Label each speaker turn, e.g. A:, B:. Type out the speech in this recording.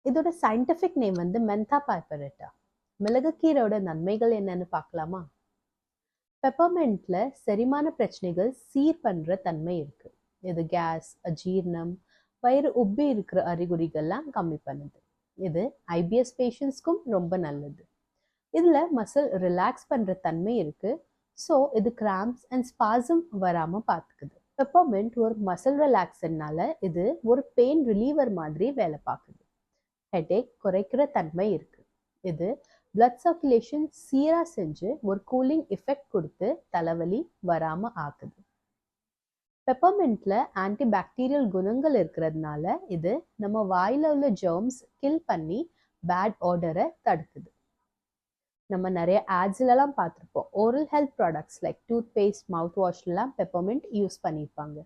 A: இதோட scientific name வந்து mentha பைப்பரேட்டா. மிளகுக்கீரோட நன்மைகள் என்னன்னு பார்க்கலாமா? பெப்பர்மெண்ட்ல செரிமான பிரச்சனைகள் சீர் பண்ற தன்மை இருக்கு. இது கேஸ், அஜீரணம், வயிறு உப்பி இருக்கிற அறிகுறிகள்லாம் கம்மி பண்ணுது. இது ஐபிஎஸ் பேஷண்ட்ஸ்க்கும் ரொம்ப நல்லது. இதுல மசில் ரிலாக்ஸ் பண்ற தன்மை இருக்கு. ஸோ இது கிராம்ப்ஸ் அண்ட் ஸ்பாசம் வராம பார்த்துக்குது. பெப்பர்மெண்ட் ஒரு மசில் ரிலாக்ஸர்னால இது ஒரு பெயின் ரிலீவர் மாதிரி வேலை பார்க்குது. ஹெடேக் குறைக்கிற தன்மை இருக்கு. இது பிளட் சர்க்குலேஷன் சீரா செஞ்சு ஒரு கூலிங் எஃபெக்ட் கொடுத்து தலைவலி வராம ஆக்குது. பெப்பர்மெண்ட்ல ஆன்டிபாக்டீரியல் குணங்கள் இருக்கிறதுனால இது நம்ம வாயில உள்ள ஜெர்ம்ஸ் கில் பண்ணி பேட் ஆர்டரை தடுக்குது. நம்ம நிறைய ஆட்ஸ்லாம் பார்த்துருப்போம். Oral health products like toothpaste, mouth வாஷ்லாம் பெப்பர்மெண்ட் யூஸ் பண்ணியிருப்பாங்க.